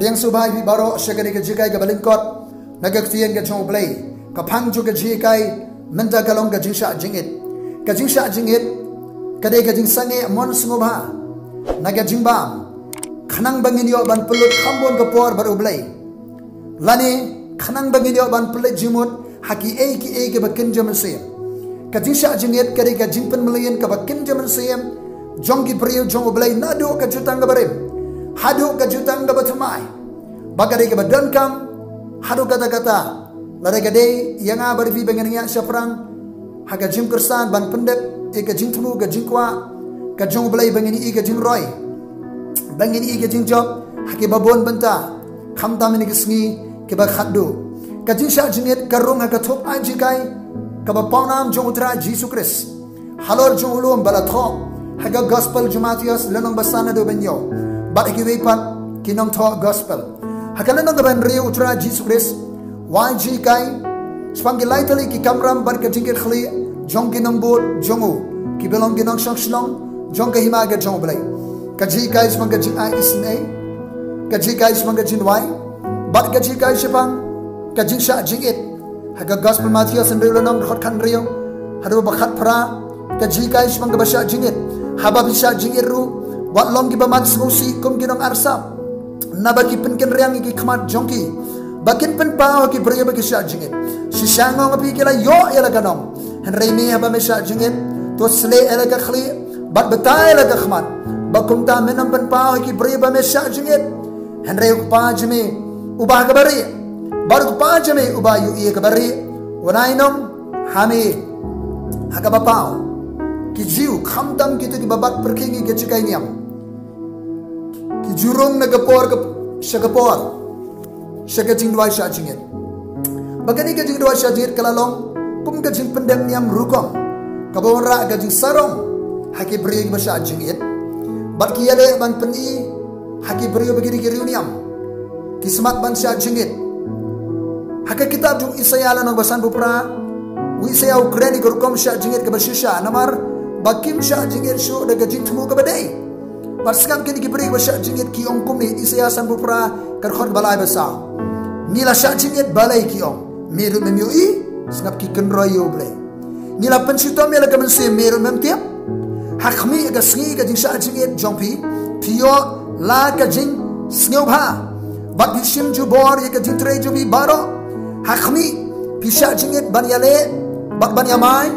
Beriang subai bi baro syagari ke jikai ke balingkot nagak tian ke jong blai ke phang ju ke jikai menta kalong ke jingsha jingit ke jingsha jingit kadai ke jingsange mon sungobha nagak jingbam khanang bangin yo ban pelut khambon ke por baru blai lani khanang bangin yo ban pelut jimut haki ki ke bakin jaman se ke jingsha jingit kadai ke jingpen melian ke bakin jaman se jong ki priyo jong blai nado ke jutang ke barim hadu ke jutang ke batumai bagari ke badan kam hadu kata-kata lare gade yang barifi bengania syafrang haga jim kersan ban pendek ke jing tunu ke jing kwa ke jong blai bengani ke jing roy bengani ke jing job hake babon benta khamta meni kesni ke ba khaddu ke jing sha jingit karung haga thop ajikai ke ba pawnam jong utra Jesus Christ halor jong ulum bala tho haga gospel jumatios lenong basana do benyo bat ki wepat kinong tho gospel hakalan ng ban riu utra Jesus Christ YG kai spangi laitali ki kamram bar ka jingir khli jong ki nambot jongu ki belong ki nong shong jong ka hima ga jong blai ka ji kai spang ka jing ai isne ka ji kai spang ka jing wai bar ka ji kai spang ka jing sha jingit haga gospel mathias and riu nong khot khan riu hadu ba khat phra ka ji kai spang ka ba sha jingit haba bi sha jingir ru wat long ki ba mat smusi kum ki nong arsam nabaki penken riang ki khmat jongki bakin pen pao ki beriya bagi sya jingit si shangong api kila yo ela kanong henry me haba me sya jingit to sle ela ka khli bat betai ela ka khmat bakum ta menam pen pao ki beriya ba me sya jingit henry pa jme ubah ka bari bar pa jme ubah yu ye ka bari wanainom hame haga ba pao ki jiu khamdam ki tu ki babat perkingi ke chikai niam ki jurong na gapor ka shagapor shagajing dua sha jingit bagani ka jing dua sha jingit kalalong kum ka jing pendem niam rukom kabora ka jing sarong haki bri ba sha jingit bat ki yale ban peni haki bri bagiri giri niam kismat ban sha jingit haka kitab jung isayala nang basan bupra wi saya ukraini rukom sha jingit ka bashisha namar bakim sha jingit shu daga jing tumu ka badai Barskam kini kiberi basyak jingit ki ong kumi isaya sambu pra karkhon balai basa. Nila syak jingit balai ki ong miru memiui snap ki kenroyo blai. Nila pensyuto mela kemensi miru memtiap. Hakmi aga sngi ka jing syak jingit jongpi tiyo la ka jing sngiu bha. Bat bishim jubor ye ka jing tre jumi baro. Hakmi pisyak jingit ban yale bat ban yamai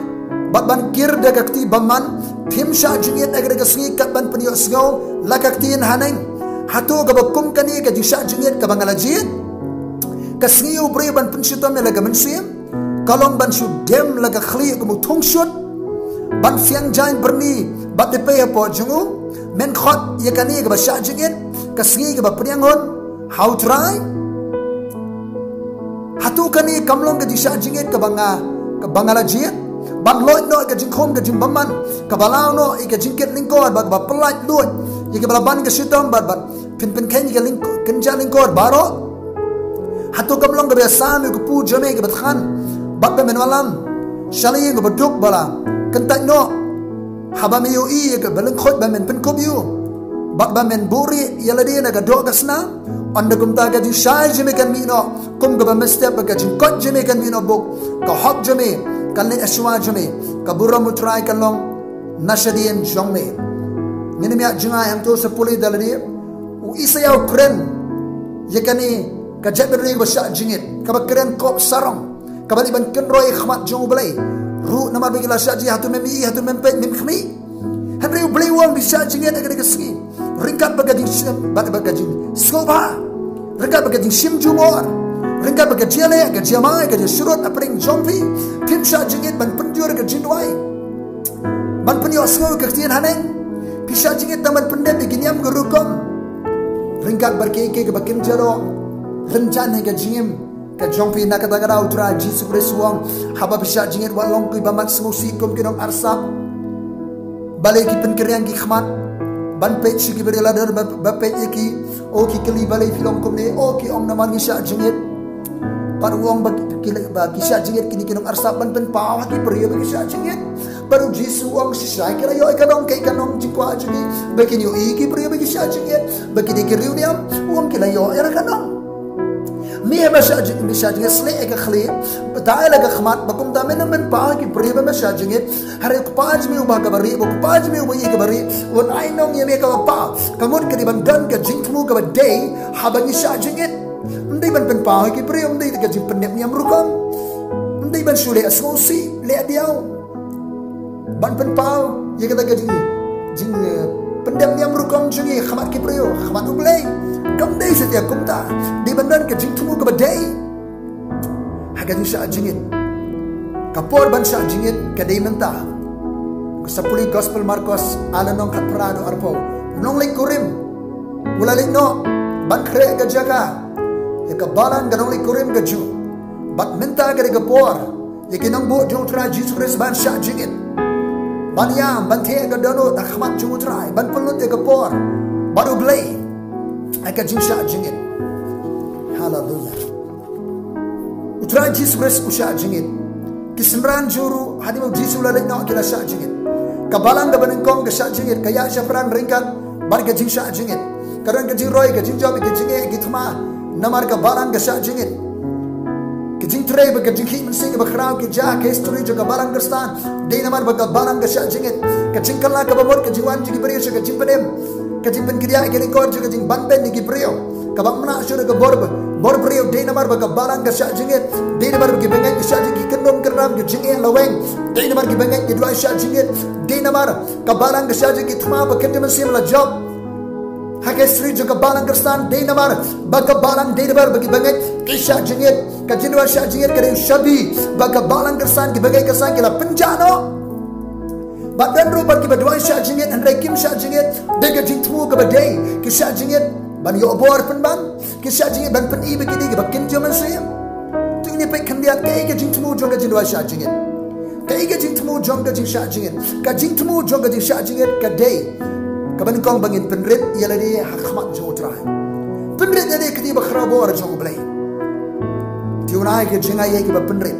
bat ban kir daga kti baman Tim sha jingit agar ka sngi kat ban penyo sngo la ka ktin haneng hatu ka bakum kani ka jisha jingit ka bangala jit ka sngi ubri ban pensyuto me la ka mensim kalong ban shu dem la ka khli ka mu thong shut ban fiang jain berni bat de pe po jungu men khot ye kani ka ba sha jingit ka sngi ka ba priangon how try hatu kani kamlong ka jisha jingit ka bangala jit ban loy no ka jingkhom ka jimbaman ka balao no ka jingket lingkor bat ba pelaj lut ye ka balaban ka sitom bat pin khen ka link kenja lingkor baro hatu kamlong ka biasa me ku pu jame ka bat khan bat ba men walam shali ka baduk bala kentai no haba me yo i ka balang khot ba men pen kob yu bat ba men buri yaladi na ka do ka sna anda kumta ka jing shai jame kan mi no kum ka ba mestep ka jing kot jame kan mi no bok ka hop jame kalne aswa jame kabura mutrai kalong nasadian jongme ngene mia jinga yang to sepuli dalari u isaya ukren yakani ka jabri basha jingit ka bakren kop sarong ka bali ban kenroi khmat jong blai ru namar bigila sha ji hatu memi hatu mempe mem khmi hamri blai wong bisha jingit agar ka ski ringkat bagajing sim bagajing skoba ringkat bagajing sim jumor ringkat bagajile ka jamai ka surut apring jongpi tim sha jingit ban penjur ka jinwai ban penyo sngo ka ktin haneng pisha jingit taman pendem iginiam gurukom ringkat barkeke ka bakin jaro rencan ka jingim ka jongpi na kata gara utra Jesus Christ wong haba pisha jingit walong ku bamat smusi kum kinong arsap balai ki penkeriang ki khmat ban pe chi ki berela dar ba pe ki o ki kli balai filom kum ne o ki ong naman ki sha jingit Baru uang bagi syak jingit kini kinong arsap ban pen pau haki pria bagi syak jingit. Baru jisu uang sisai kira yo ikanong kai kanong jingkwa jingi. Bagi yo iki pria bagi syak jingit. Bagi dikiriu niam uang kila yo era kanong. Mia masya jingit slek eka khli. Betai laga khmat bakum damen men pau haki pria bagi syak jingit. Hari kupaj mi ubah kabari, kupaj mi ubah kabari. Wan ainong ye me ka pa. Kamut ke diban dan ke jingtmu ka day habang syak jingit. Ndai ban pen pau haki pria ndai ka jing pendep niam rukam. Ndai ban sule asmosi le diau. Ban pen pau ye kata ka jing pendep niam rukam jingi khamat ki pria, khamat ublei. Kam day setiap kumta di bandan ke jingtmu ka day. Haga syak jingit. Kapor ban syak jingit ka day mentah. Sapuli Gospel Marcos alanong katprado arpo nong lek kurim wala lek no ban kre ga jaga ya kabalan ganong lek kurim ga ju bat minta ga kapor ya kinong bu jong tra Jesus Christ ban syak jingit ban yam ban the ga dono ta khmat ju trai ban pulut ya kapor baru blay aka jing syak jingit. Hallelujah. Utra Jesus Christ usyak jingit kisimran juru hadimu Jesus la lek no kila syak jingit. Kabalang da banengkong ke syak jingit kaya syafran ringkat bar ke jing syak jingit karang ke jing roy ke jing job ke jing ke thma namar kabalang ke syak jingit ke jing tre ke jing khi mensing ke khrau ke ja ke story jo kabalang kristan de namar ba kabalang ke syak jingit ke jing kala ke babot ke jiwan jing brio ke jing pedem ke jing pen kriya ke rekod jo ke jing banpen ni ke brio kabam na syur ke bor brio de namar ba kabalang ke syak jingit de namar ke bengai ke syak jingit kendom keram ke jing laweng de namar ke bengai ke dua syak jingit de namar kabalang ke syak jingit thma ba kende mesim la job hakai sri jo kabalang kristan de namar ba kabalang de namar bagi bengai ke syak jingit ka jinwa syak jingit kare shabi ba kabalang kristan ke bengai kesan ke la penjano ba dan ro ba ke dua syak jingit and rekim syak jingit de ke jing thmu ke ba day ke syak jingit ban yo bor pen ban ke syak jingit ban pen i be ke di ke ba kin jo mesim tu ni pe khandiat ke jing thmu jo ke jinwa syak jingit ka jing temu jong ka jing syak jingit ka jing temu jong ka jing syak jingit ka day ka ban kong bangin penrit yala di hakmat jo trai penrit de ke di ba khrabo ar jo blai ti unai ke jinga ye ke ba penrit.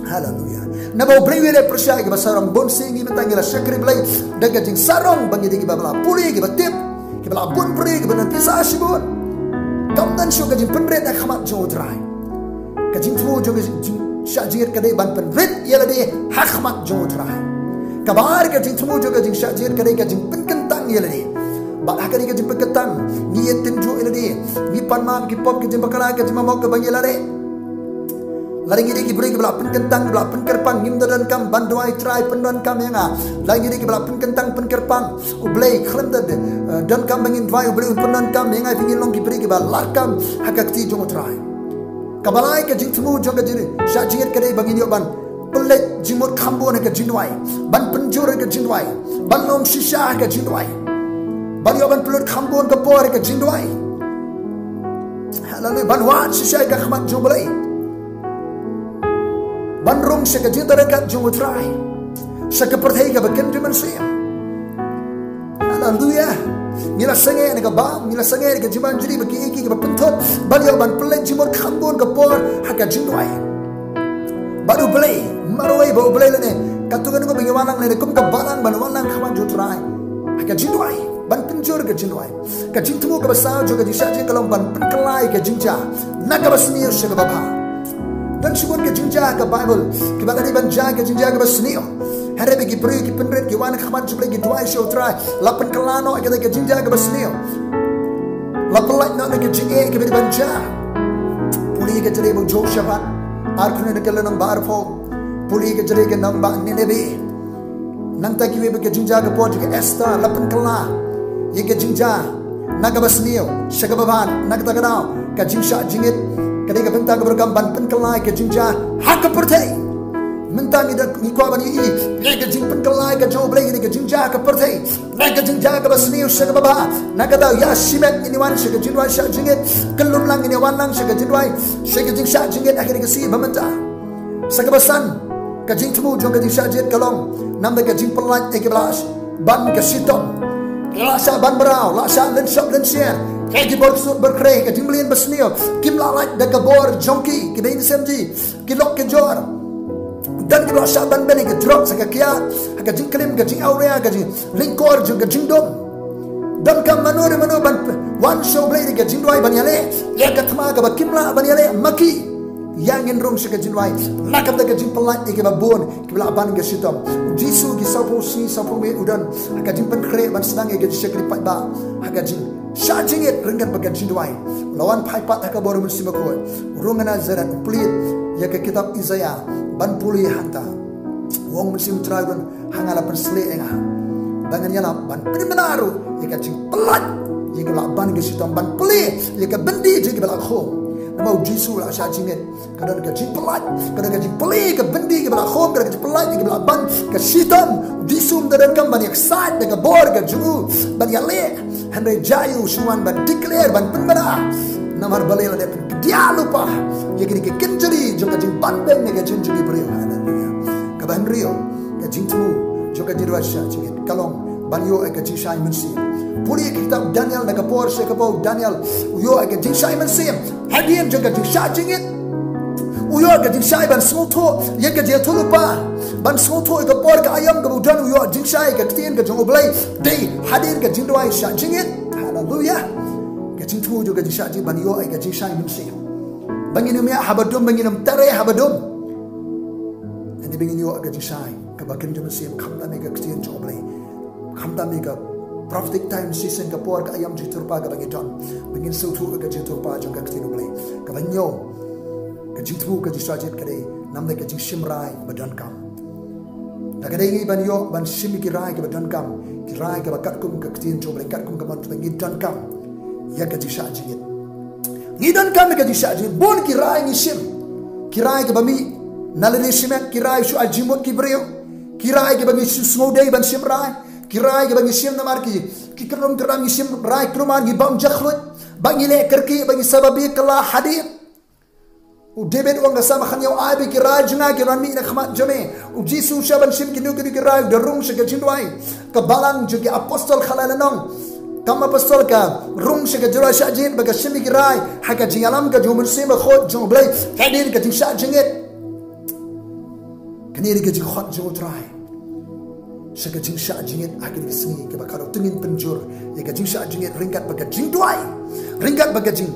Hallelujah. Na ba blai wele persya ke ba sarong bon singi mentangila syakri blai daga jing sarong bangi di ke ba bla puli ke ba tip ke ba bon pri ke ba nan pisa sibun kam dan syo ka jing penrit hakmat jo trai ka jing temu jo ka jing syak jingit kadai ban penrit yala di hakmat jo trai kabar ka jing temu jo ka jing syak jingit kadai ka jing penkentang yala di ba hakari ka jing penkentang ni yetin jo yala di ni pan ma ki pop ki jing bakala ka jing mamok ka bang yala de laring ini ki beri ki bla penkentang bla penkerpang nim dan kam banduai trai pendon kam yanga laring ini ki bla penkentang penkerpang ublei khlem dan kam bangin dwai ublei pendon kam yanga pingin long ki beri ki ba lakam hakakti jo trai kabalai ke jing temu jo ke jing syak jingit kadai bangin yo ban pelet jimut khambon ke jingwai ban penjur ke jingwai ban long shisha ke jingwai ban yo ban pelut khambon ke por ke jingwai. Hallelujah. Ban wat shisha ke khmat jo balai ban rong se ke jing dekat jo trai se ke perthai ke bakin jiman sim. Hallelujah. Mila sange ne ka ba mila sange ne ka jiban jiri bagi iki ke pentot ban yo ban pelet jimut khambon ke por haka jingwai baru belai maroi bo belai le ne katungan ko bagi walang le kum ka balang ban walang khaman jo trai haka jingwai ban penjur ke jingwai ka jingtmu ka basa jo ka jisha je kalom ban penkelai ke jingja naga basniyo se ka baba dan subon ke jingja ka bible ke bagani ban ja ke jingja ka basniyo hari bagi beri ki penret ki wana khaman jumle ki dua show try lapan kelano ke ke jingja ke basniyo lapalai na ke jinge ke beri ban ja puli ke jere bo jo shabat ar khune ke lanang bar pho puli ke jere ke namba ninebe nang ta ki we ke jingja ke pot ke esta lapan kela ye ke jingja naga basniyo shagababan naga tagadao ka jingsha jingit kadai ka benta ka bergam ban pen kelai ke jingja hak perthai mentang ida ni kwa bani i ye ke jing pen kelai ka jo blai ni ke jingja ka perthai naga jingja ka basniyo shagababa naga da ya shimet ini wan shaga jinwa sha jingit kelum lang ini wan lang shaga jinwai shaga jingsha jingit akhir ke si bamenta sagabasan ka jing temu jo ka jingsha jingit kalong nam da ka jing pelat ke blas ban ke sitom la sa ban brau la sa len shop len share Kayak bor sut berkray ke jimlin besnio kim la like da kabor jonki ke bein semji kilok ke jor dan ke saban bene ke drop saka kia ka jingklim ke jing aurea ke jing lingkor ju ke jingdom dan kam manore mano ban one show blade ke jingwai banyale ya ka thma ka kimla banyale maki yang in room saka jingwai nakam da ke jing pelat ke babon ke la ban ke sitom jisu ki sapo si sapo me udan ka jing pen kre ban sedang ke shekri pat ba ka jing Shajing it ringan bagan jindwai lawan paipat haka baru mensimakoi rungana zaran pelit ya ke kitab Isaiah ban puli hanta wong mensim tragun hangala persle enga bangan yala ban primenaru ya ke jing pelat ya ke ban ke sitam ban puli ya ke bendi je ke balak khom mau jisu la shajing it kadang ke jing pelat kadang ke jing puli ke bendi ke balak khom kadang ke pelat ke balak ban ke sitam disum dan kam ban excited ke bor ke juru ban yale Henry Jayu Suman ban declare ban penbara namar balai la dep dia lupa ya kini ke kenjeri joka jing bandeng ne ke jenjeri brio haleluya ka ban rio ke jing tu joka jirwa sha jing kalong ban yo ke jing shai mensi puli kitab Daniel na ka por se ka bo Daniel yo ke jing shai mensi hadiem joka jing sha jing it uyo ke jing shai ban soto ya ke je lupa ban soto ke por ka ayam ke udan uyo jing shai ke tien ke jong oblai dei hadir ke jing doi sha jing it haleluya ke jing tu jo ke jing sha jing ban yo ke jing shai mensi banginum ya habadum banginum tare habadum ande bangin yo ke jing shai ke bakin jom mensi khamda me ke tien jong oblai khamda me ke prophetic time season ke por ka ayam ji turpa ke bangin don bangin soto ke jing turpa jong ke tien oblai ke banyo ke jing tu ke jing sha jing ke dei namde ke jing shimrai badan kam Nakadai ban yo ban shimi kirai ke badan kam kirai ke bakat kum ke tin jom kat kum ke man ngin dan kam ya ke jisha jingit ngidan kam ke jisha jing bon kirai ni shim kirai ke bami nalani shimet kirai shu ajimot kibreo kirai ke bami smodai ban shimrai kirai ke bami shim namar ki krom kram ni shim rai kroman ni bam jakhlut bangi le kerki bangi sababi kala hadir David wang sama khanyau abi ki rajna ki rami na khmat jame jisu shaban shim ki nuki ki raj darung se ke jindwai ka balang ju ki apostol khalalanong kam apostol ka rung se ke jura shajin baga shim ki raj haka jingalam ka jumun sim khot jong blai kadir ka jing shajinget kaniri ka jing khot jong trai se ke jing shajinget akin ki singi ke bakaro tungin penjur ya ka jing shajinget ringkat baga jingdwai ringkat baga jing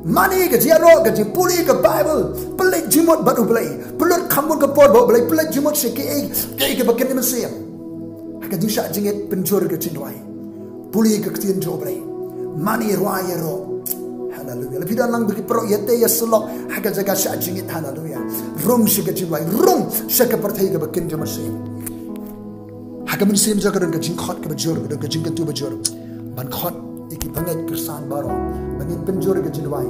Mani ke jiaro ke jing puli ke Bible pelik jimot batu belai pelut kamun ke por bawa belai pelik jimot ke bagian ni Mesir haka jing syak jingit penjur ke jindwai puli ke ketien jo belai mani ruaya ro haleluya lebih dalam bagi pro yete ya selok haka jaga syak jingit haleluya rum syak ke jindwai rum syak ke pertai ke bagian jo Mesir haka Mesir jaga dan ke jing khot ke bajur dan ke jing ketu bajur ban khot iki banget kersan baro bangin penjur ke jindwai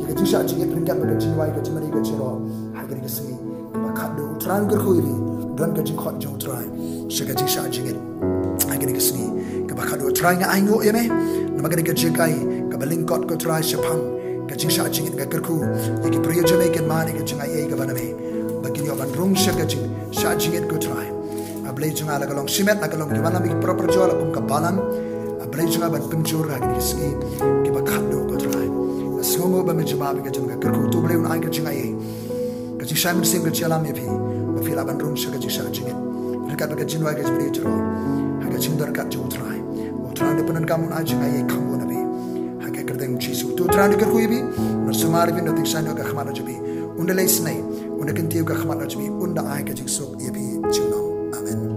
jika jisha jingit ringkat baga jindwai ke jimari ke jiro hagar ke sini ba khadu tran ger khoiri don ke jing khot jong trai shaka jisha jingit hagar ke sini ke ba khadu trai nga aingo yeme namaga ke jikai ke balingkot ko trai shapang ke jisha jingit ga gerku iki priyo jane ke mani ke jingai e ke baname bagin yo ban rung shaka jing sha jingit ko trai ablay junga la galong simet la galong ke banam ik proper jola kum ka balam Ablay junga ban penjur hagar ke sini ke ba khadu ko trai Songo ba menjema ba jeng ka kerku tu boleh unai ka jeng ai ka ji shai men sim ka jalam ye phi ba fila ban rum sha ka ji sha jeng dekat ba jeng wa ka ji tro ha ka jeng dar ka ju trai o trai de panan kam unai jeng ai kham bo na be ha ka kerdeng jisu tu trai de kerku ye bi no sumar bi no tik shan ka khama na jibi unda lai snai unda kan tiu ka khama na jibi unda ai ka jing sok ye bi chu no amen